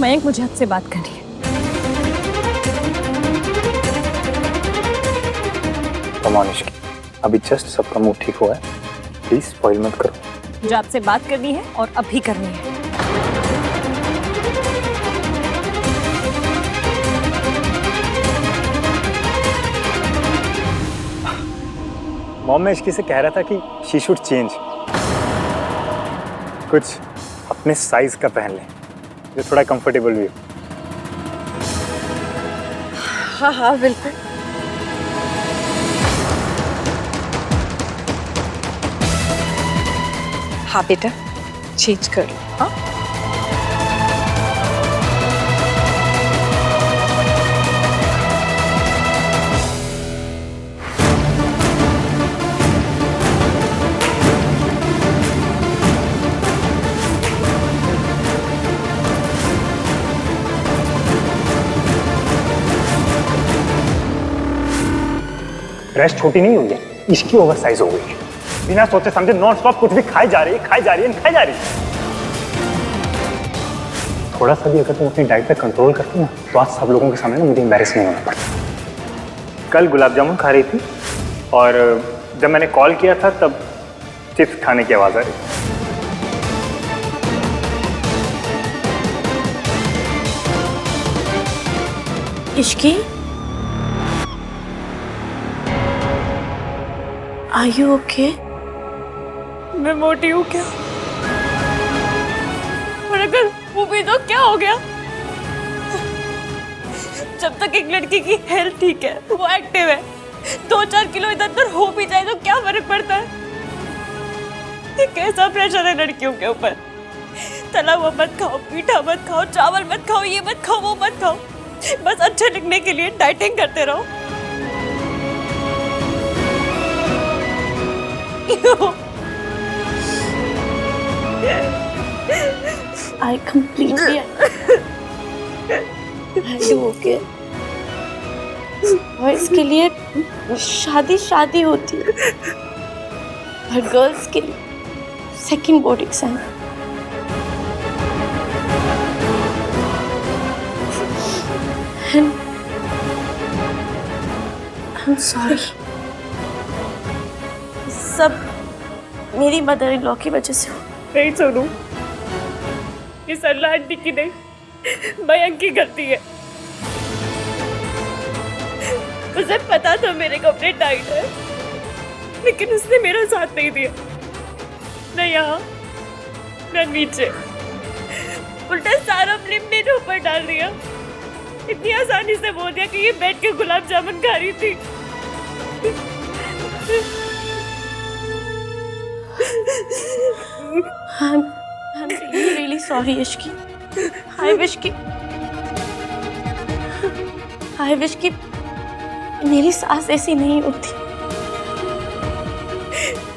मयंक, मुझे आपसे बात करनी है। कमानिश की अभी जस्ट सबका मूड ठीक हुआ है, प्लीज स्पॉइल मत करो। मुझे आपसे बात करनी है और अभी करनी है। मॉम, मैं इश्की से कह रहा था कि शी शुड चेंज, कुछ अपने साइज का पहन ले जो थोड़ा कंफर्टेबल भी हो। हाँ हाँ बिल्कुल। हाँ बेटा, चेंज कर लो। हाँ ड्रेस छोटी नहीं हुई है, इसकी ओवर साइज हो गई है। बिना सोचे समझे नॉन स्टॉप कुछ भी खाई जा रही है, खाई जा रही है, खाई जा रही है। थोड़ा सा भी अगर तुम अपनी डाइट पे कंट्रोल करती ना तो आज सब लोगों के सामने ना मुझे एम्बैरेस नहीं होना पड़ता। कल गुलाब जामुन खा रही थी और जब मैंने कॉल किया था तब चिप्स खाने की आवाज आ रही थी। Ishki, are you okay? मैं मोटी हूँ क्या? और अगर वो भी तो क्या हो गया? जब तक एक लड़की की हेल्थ ठीक है, वो एक्टिव है, 2-4 किलो इधर उधर हो भी जाए तो क्या फर्क पड़ता है? ये कैसा प्रेशर है लड़कियों के ऊपर? तला हुआ मत खाओ, मीठा मत खाओ, चावल मत खाओ, ये मत खाओ, वो मत खाओ, बस अच्छे दिखने के लिए डाइटिंग करते रहो। I completely are you okay? Boys के लिए शादी होती है और गर्ल्स के लिए second board exam. I'm sorry। सब मेरी मदर इन लॉ की वजह से हो। नहीं सोनू, ये सरला आंटी की नहीं, मयंक की गलती है। उसे पता था मेरे कपड़े टाइट है, लेकिन उसने मेरा साथ नहीं दिया, न यहाँ न नीचे, उल्टा सारा ब्लेम मेरे ऊपर डाल दिया। इतनी आसानी से बोल दिया कि ये बैठ के गुलाब जामुन खा रही थी। I'm really sorry Ishki. I wish कि मेरी सास ऐसी नहीं होती।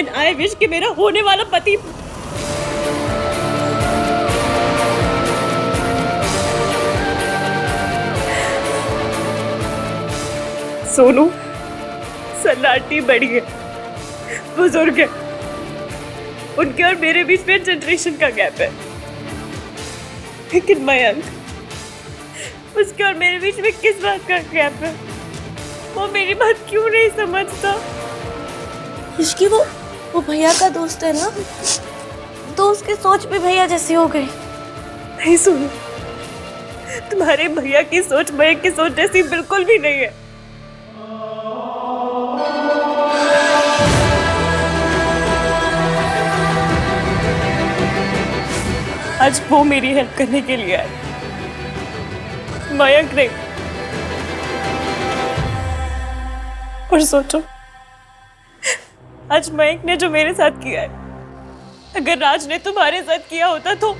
And I wish कि मेरा होने वाला पति सोनू, सलाटी बड़ी है, बुजुर्ग है, उनके और मेरे बीच में जनरेशन का गैप है। लेकिन मयंक, उसके और मेरे बीच में किस बात का गैप है? वो मेरी बात क्यों नहीं समझता? इश्की, वो भैया का दोस्त है ना, तो उसकी सोच भी भैया जैसी हो गई। नहीं सुनो, तुम्हारे भैया की सोच मयंक की सोच जैसी बिल्कुल भी नहीं है। आज वो मेरी हेल्प करने के लिए आए, मयंक नहीं। और सोचो, आज मयंक ने जो मेरे साथ किया है, अगर राज ने तुम्हारे साथ किया होता तो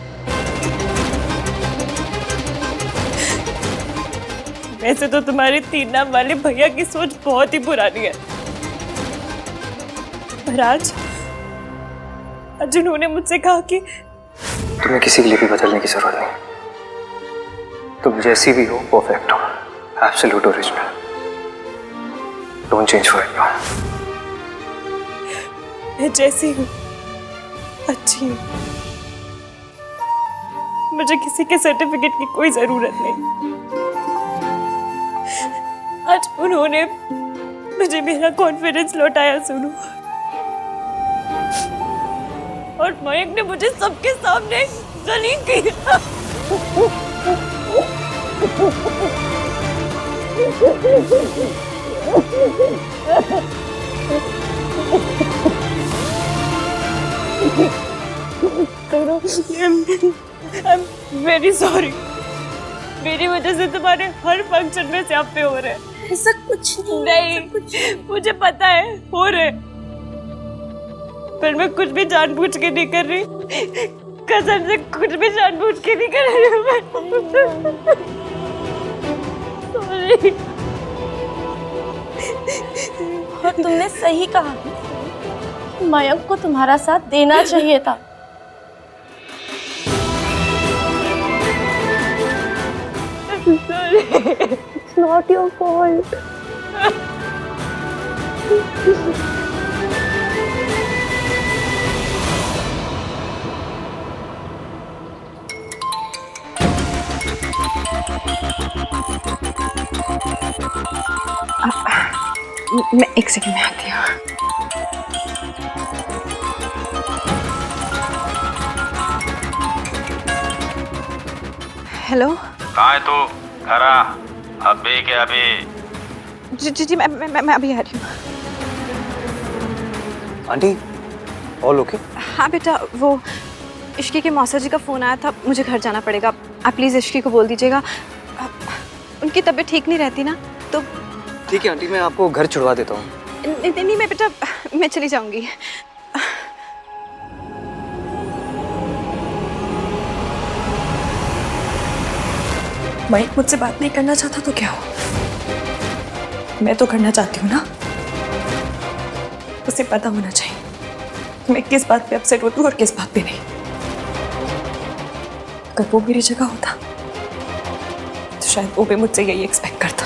वैसे तो तुम्हारे 3 नाम वाले भैया की सोच बहुत ही पुरानी है। पर आज उन्होंने मुझसे कहा कि तुम्हें किसी के लिए भी बदलने की जरूरत नहीं, तुम जैसी भी हो परफेक्ट हो, absolute original. Don't change for it. मैं जैसी हूँ अच्छी हूँ। मुझे किसी के सर्टिफिकेट की कोई जरूरत नहीं। आज उन्होंने मुझे मेरा कॉन्फिडेंस लौटाया सोनू, और मयंक ने मुझे सबके सामने जलील किया। I'm very sorry। मेरी वजह से तुम्हारे हर फंक्शन में स्यापे हो रहे हैं। ऐसा कुछ नहीं, मुझे पता है हो रहे, पर मैं कुछ भी जानबूझ के नहीं कर रही, कसम से कुछ भी जानबूझ के नहीं कर रही हूँ मैं। Sorry। और तुमने सही कहा, मयंक को तुम्हारा साथ देना चाहिए था। Sorry। It's not your fault। मैं एक सेकंड में आती हूँ। हेलो। कहाँ है तू? घर आ। अभी के अभी। जी मैं अभी आ रही हूँ। Aunty all okay? हाँ बेटा, वो इश्की के मौसा जी का फ़ोन आया था, मुझे घर जाना पड़ेगा। आप प्लीज़ इश्की को बोल दीजिएगा, उनकी तबीयत ठीक नहीं रहती ना, तो ठीक है आंटी, मैं आपको घर छुड़वा देता हूँ। नहीं मैं बेटा, मैं चली जाऊँगी। मयंक मुझसे बात नहीं करना चाहता तो क्या हो, मैं तो करना चाहती हूँ ना। उसे पता होना चाहिए मैं किस बात पे अपसेट होती हूँ और किस बात पे नहीं। अगर वो मेरी जगह होता तो शायद वो भी मुझसे यही एक्सपेक्ट करता।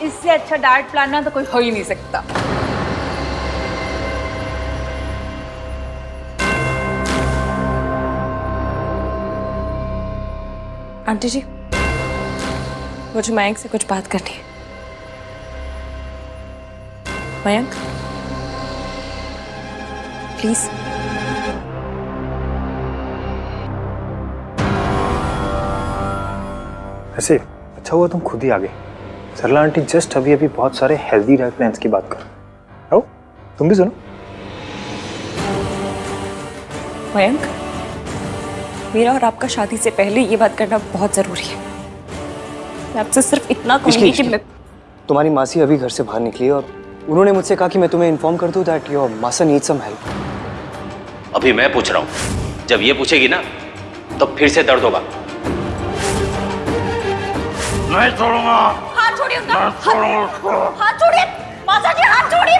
इससे अच्छा डाइट प्लान ना तो कोई हो ही नहीं सकता। आंटी जी, मुझे मयंक से कुछ बात करनी है। मयंक प्लीज। ऐसे अच्छा हुआ तुम खुद ही आ गए। सरला आंटी जस्ट अभी अभी बहुत सारे हेल्दी डाइट प्लान्स की बात कर। आओ तुम भी सुनो। मयंक, मेरा और आपका शादी से पहले ये बात करना बहुत जरूरी है। मैं आपसे सिर्फ इतना कहूंगी कि मैं तुम्हारी मासी अभी घर से बाहर निकली और उन्होंने मुझसे कहा कि मैं तुम्हें इन्फॉर्म कर दूं दैट योर मासा नीड सम हेल्प। अभी मैं पूछ रहा हूँ, जब ये पूछेगी ना तो फिर से दर्द होगा। नहीं छोड़ूंगा। हाथ छोड़िए उनका। हाथ छोड़िए मासा जी, हाथ छोड़िए,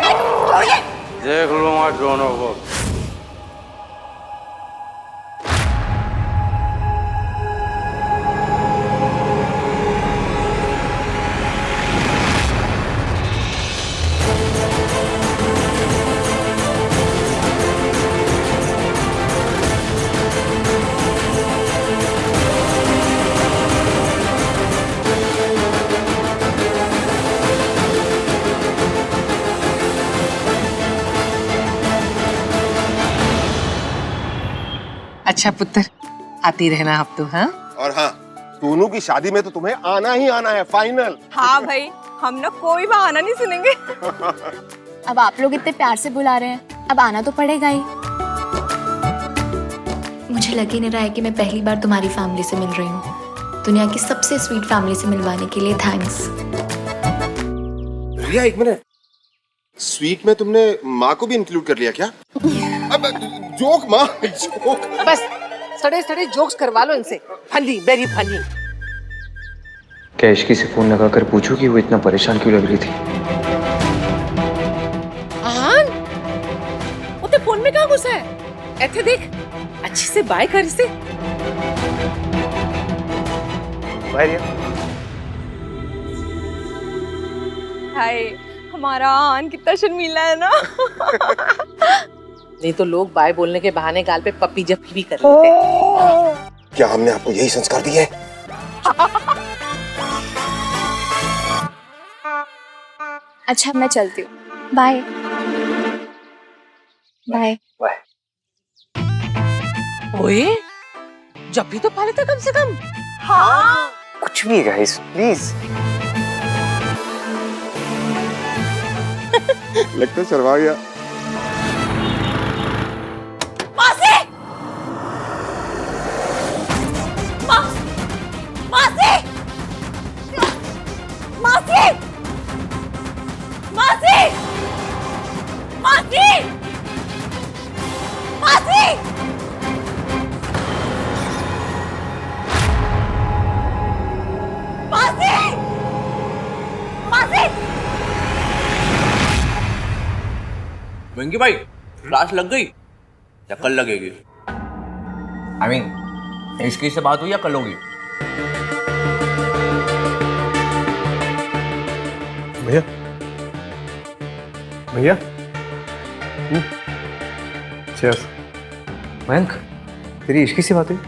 छोड़िए। देख लूंगा दोनों को। अच्छा पुत्र, आती रहना अब तो। हाँ और हाँ, सोनू की शादी में तो तुम्हें आना ही आना है, फाइनल। हाँ भाई, हम ना कोई बहाना नहीं सुनेंगे। अब आप लोग इतने प्यार से बुला रहे हैं, अब आना तो पड़ेगा ही। मुझे लग ही नहीं रहा है कि मैं पहली बार तुम्हारी फैमिली से मिल रही हूँ। दुनिया की सबसे स्वीट फैमिली से मिलवाने के लिए थैंक्स। रिया एक मिनट, स्वीट में तुमने माँ को भी इंक्लूड कर लिया क्या? अब जोक माँ, जोक। बस सड़े सड़े जोक्स करवा लो इनसे। Funny, very funny. क्या इश्की से फोन लगाकर पूछूं कि वो इतना परेशान क्यों लग रही थी? आन, वो तो फोन में कहाँ घुसा है? ऐसे देख, अच्छे से बाय कर इसे। बाय रिया। हाय, हमारा आन कितना शर्मीला है ना। नहीं तो लोग बाय बोलने के बहाने गाल पे पप्पी जप्पी भी कर लेते। क्या हमने आपको यही संस्कार दिए? अच्छा मैं चलती हूँ, बाय बाय। ओए जब भी तो पा लेते कम से कम। कुछ भी गाइस प्लीज। लगता है शर्मा गया। मासी! मासी! मासी! मासी! मासी! मासी! मासी! मासी! वेंकी भाई क्लास लग गई या कल लगेगी? आई मीन इसकी से बात हुई या कल होगी? भैया भैया चीयर्स। मयंक तेरी इश्की से बात हुई?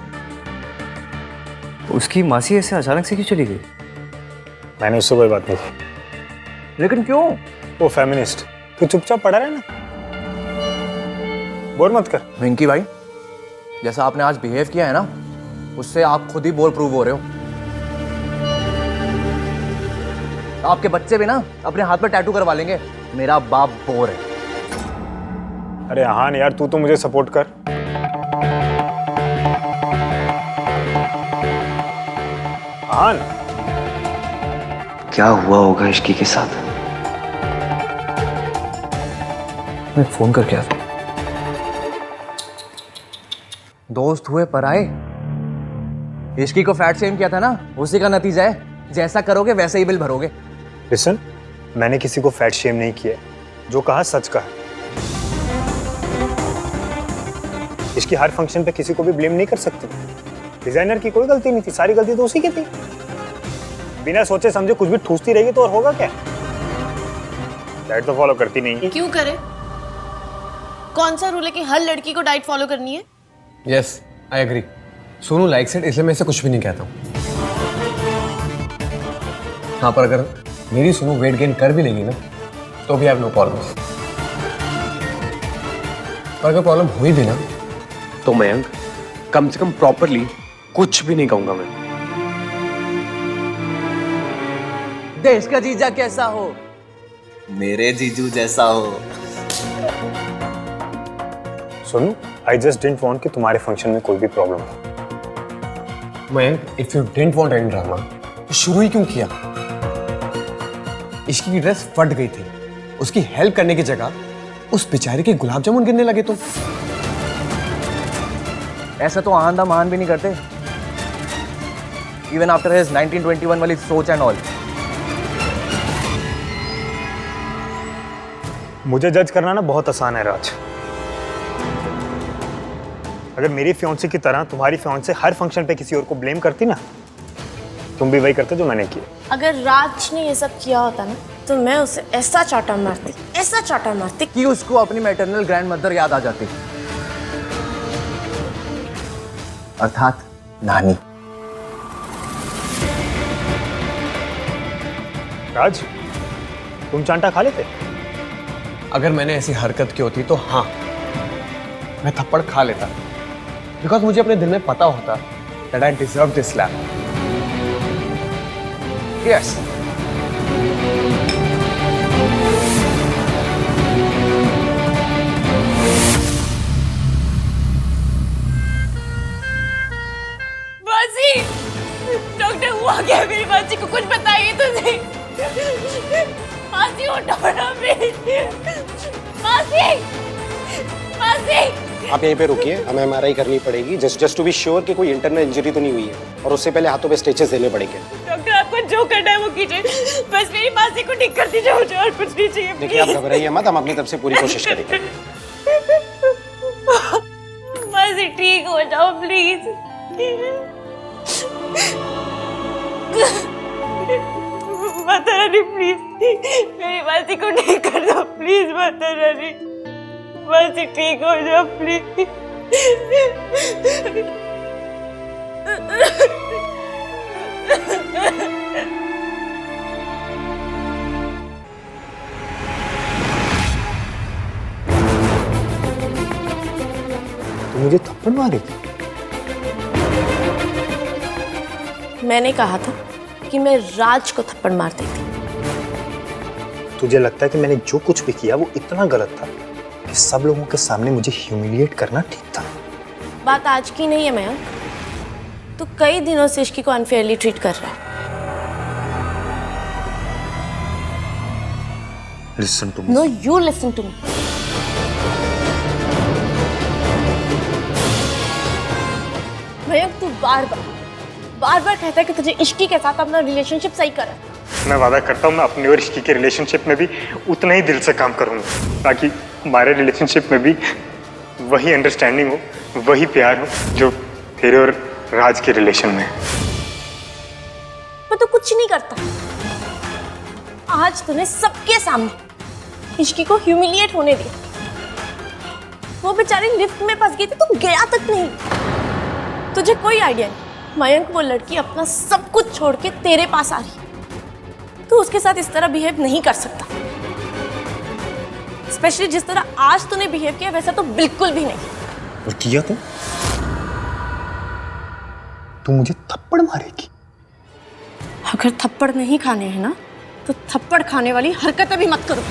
उसकी मासी ऐसे अचानक से क्यों चली गई? मैंने उससे कोई बात नहीं की। लेकिन क्यों? वो फेमिनिस्ट। तू चुपचाप पड़ा रहे ना, बोर मत कर। वेंकी भाई जैसा आपने आज बिहेव किया है ना, उससे आप खुद ही बोर प्रूव हो रहे हो। आपके बच्चे भी ना अपने हाथ पर टैटू करवा लेंगे, मेरा बाप बोर है। अरे हान यार, तू तो मुझे सपोर्ट कर। हान क्या हुआ होगा इश्की के साथ? मैं फोन करके आता हूं। दोस्त हुए पराए। इश्की को फैट शेम किया था ना, उसी का नतीजा है। जैसा करोगे वैसे ही बिल भरोगे। लिसन, मैंने किसी को फैट शेम नहीं किया, जो कहा सच कहा। इसकी हर फंक्शन पे किसी को भी ब्लेम नहीं कर सकती। डिजाइनर की कोई गलती नहीं थी, सारी गलती तो उसी की थी। बिना सोचे समझे कुछ भी ठूसती रहेगी तो और होगा क्या? डाइट तो फॉलो करती नहीं है। क्यों करे? कौन सा रूल है कि हर लड़की को डाइट फॉलो करनी है? Yes I agree. Sonu likes it, इसलिए मैं इसे कुछ भी नहीं कहता हूँ। हाँ पर अगर मेरी सोनू वेट गेन कर भी लेगी ना तो भी आई हैव नो प्रॉब्लम। पर अगर प्रॉब्लम हुई भी ना तो मयंक कम से कम प्रॉपरली कुछ भी नहीं कहूंगा मैं। देश का जीजा कैसा हो? मेरे जीजू जैसा हो। सुनो, आई जस्ट डिडंट वांट कि तुम्हारे फंक्शन में कोई भी प्रॉब्लम हो। Mayank if you didn't want any drama तो शुरू ही क्यों किया? इश्की की ड्रेस फट गई थी, उसकी हेल्प करने की जगह उस बेचारे के गुलाब जामुन गिरने लगे तुम। ऐसा तो आंधा महान भी नहीं करते, इवन आफ्टर हिज 1921 वाली सोच एंड ऑल। मुझे जज करना ना बहुत आसान है राज। अगर मेरी फियांसी की तरह तुम्हारी फियांसी हर फंक्शन पे किसी और को ब्लेम करती ना, तुम भी वही करते जो मैंने किया। अगर राज ने ये सब किया होता ना तो मैं उसे ऐसा चाटा मारती, ऐसा चाटा मारती कि उसको अपनी मैटरनल ग्रैंड मदर याद आ जाती, अर्थात नानी। राज, तुम चांटा खा लेते? अगर मैंने ऐसी हरकत की होती तो हाँ, मैं थप्पड़ खा लेता, बिकॉज मुझे अपने दिल में पता होता that I deserve this slap. Yes. मासी, डॉक्टर हुआ क्या? मेरी मासी को कुछ बताइए तो सही। मासी उठो ना प्लीज। मासी, मासी। आप यहीं पे रुकिए, हमें एमआरआई करनी पड़ेगी जस्ट टू बी श्योर कि कोई इंटरनल इंजरी तो नहीं हुई है, और उससे पहले हाथों पे स्टिचेस देने पड़ेंगे। डॉक्टर आपको जो करना है वो कीजिए, बस मेरी मासी को ठीक कर दीजिए, मुझे और कुछ नहीं चाहिए। देखिए आप घबराइए मत, हम अपनी तरफ से पूरी कोशिश करेंगे। मासी ठीक हो जाओ प्लीज। माता रानी प्लीज मेरी मासी को ठीक कर दो प्लीज। माता रानी मासी ठीक हो जाओ प्लीज। तू मुझे थप्पड़ मारी थी? मैंने कहा था कि मैं राज को थप्पड़ मार देती। तुझे लगता है कि मैंने जो कुछ भी किया वो इतना गलत था कि सब लोगों के सामने मुझे ह्यूमिलिएट करना ठीक था? बात आज की नहीं है मयंक, तू कई दिनों से इश्की को अनफेयरली ट्रीट कर रहा है। Listen to me. No you listen to me. Mayank तू बार बार कहता है कि तुझे इश्की के साथ अपना रिलेशनशिप सही करना है। मैं वादा करता हूँ मैं अपनी और इश्की के रिलेशनशिप में भी उतना ही दिल से काम करूँगा ताकि हमारे रिलेशनशिप में भी वही अंडरस्टैंडिंग हो, वही प्यार हो जो तेरे और राज के रिलेशन में है। मैं तो कुछ नहीं करता। आज तूने सबके सामने इश्की को ह्यूमिलिएट होने दिया। वो बेचारी लिफ्ट में फंस गई थी, तू गया तक नहीं। तुझे कोई आइडिया नहीं मयंक, वो लड़की अपना सब कुछ छोड़ के तेरे पास आ रही। तू उसके साथ इस तरह बिहेव नहीं कर सकता, स्पेशली जिस तरह आज तूने बिहेव किया वैसा तो बिल्कुल भी नहीं। और किया तो? तू मुझे थप्पड़ मारेगी? अगर थप्पड़ नहीं खाने हैं ना तो थप्पड़ खाने वाली हरकतें भी मत करो।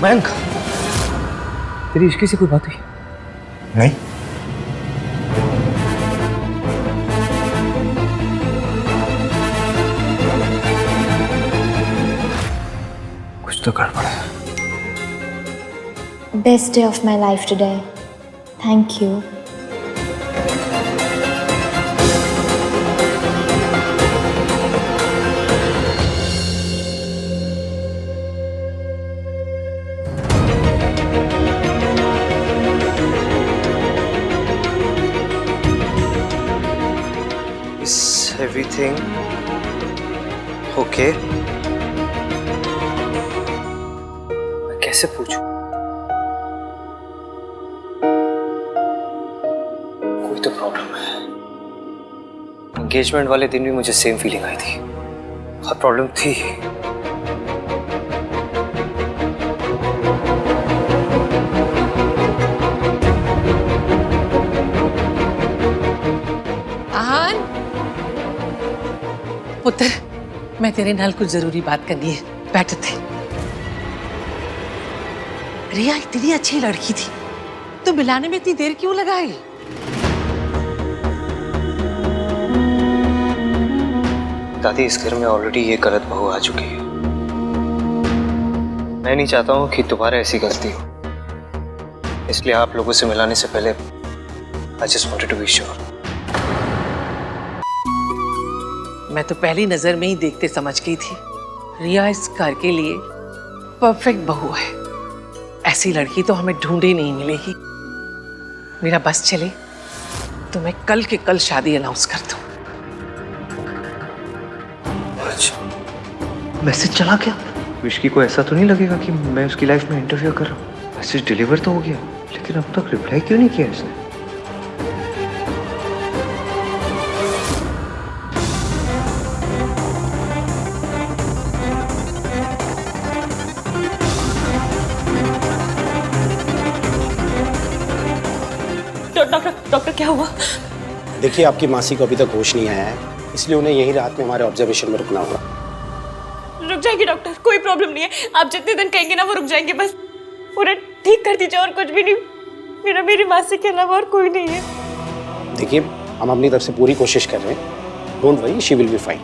मयंक, तेरी इश्की से कोई बात हुई? नहीं। कुछ तो गड़बड़ है। Best day of my life today. Thank you. Everything okay? मैं कैसे पूछूं? कोई तो प्रॉब्लम है। एंगेजमेंट वाले दिन भी मुझे सेम फीलिंग आई थी। बहुत प्रॉब्लम थी। पुत्र, मैं तेरे नाल कुछ जरूरी बात करनी है, बैठ थे। रिया इतनी अच्छी लड़की थी, तो मिलाने में इतनी देर क्यों लगाई? दादी, इस घर में ऑलरेडी ये गलत बहू आ चुकी है। मैं नहीं चाहता हूँ कि दोबारा ऐसी गलती हो, इसलिए आप लोगों से मिलाने से पहले I just wanted to be sure. मैं तो पहली नजर में ही देखते समझ गई थी, रिया इस घर के लिए परफेक्ट बहू है। ऐसी लड़की तो हमें ढूंढे नहीं मिलेगी। मेरा बस चले तो मैं कल के कल शादी अनाउंस कर दूं। अच्छा, मैसेज चला क्या? विश्की को ऐसा तो नहीं लगेगा कि मैं उसकी लाइफ में इंटरफेयर कर रहा हूँ? मैसेज डिलीवर तो हो गया, लेकिन अब तक रिप्लाई क्यों नहीं किया इसने? डॉक्टर क्या हुआ? देखिए, आपकी मासी को अभी तक होश नहीं आया है, इसलिए उन्हें यही रात में हमारे ऑब्जर्वेशन में रुकना होगा। रुक जाएंगे डॉक्टर, कोई प्रॉब्लम नहीं है। आप जितने दिन कहेंगे ना वो रुक जाएंगे, बस पूरा ठीक कर दीजिए और कुछ भी नहीं। मेरी मासी के अलावा और कोई नहीं है। देखिए, हम अपनी तरफ से पूरी कोशिश कर रहे हैं। Don't worry, she will be fine.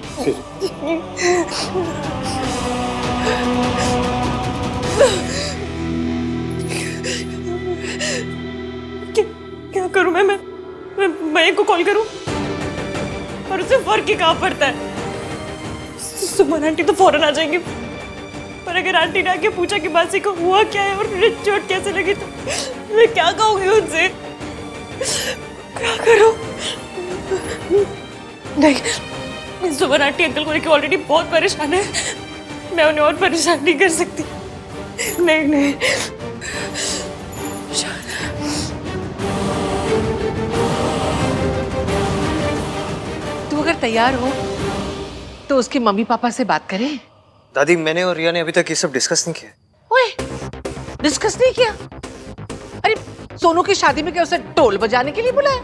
क्या करूं मैं मयंक को कॉल करूं? और उसे फर्क ही कहाँ पड़ता है? सुमन आंटी तो फौरन आ जाएंगी, पर अगर आंटी ने आके पूछा कि मासी को हुआ क्या है और मुझे चोट कैसे लगी तो मैं क्या कहूंगी उनसे? क्या करूं? नहीं, सुमन आंटी अंकल को लेकर ऑलरेडी बहुत परेशान है, मैं उन्हें और परेशान नहीं कर सकती। नहीं नहीं तू अगर तैयार हो तो उसके मम्मी पापा से बात करें। दादी, मैंने और रिया ने अभी तक ये सब डिस्कस नहीं किया। ओए, डिस्कस नहीं किया? अरे सोनू की शादी में क्या उसे ढोल बजाने के लिए बुलाया?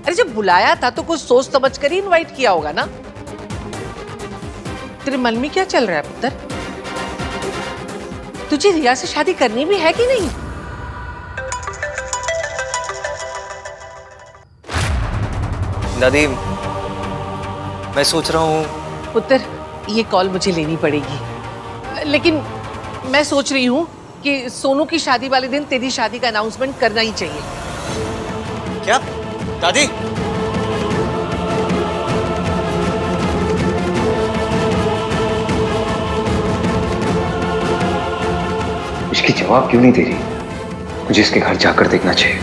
अरे जब बुलाया था तो कुछ सोच समझ कर ही इनवाइट किया होगा ना। तेरे मन में क्या चल रहा है पुत्र? तुझे रिया से शादी करनी भी है कि नहीं? दादी, मैं सोच रहा हूँ। पुत्र, ये कॉल मुझे लेनी पड़ेगी, लेकिन मैं सोच रही हूँ कि सोनू की शादी वाले दिन तेरी शादी का अनाउंसमेंट करना ही चाहिए। क्या दादी? इसकी जवाब क्यों नहीं दे रही? मुझे इसके घर जाकर देखना चाहिए।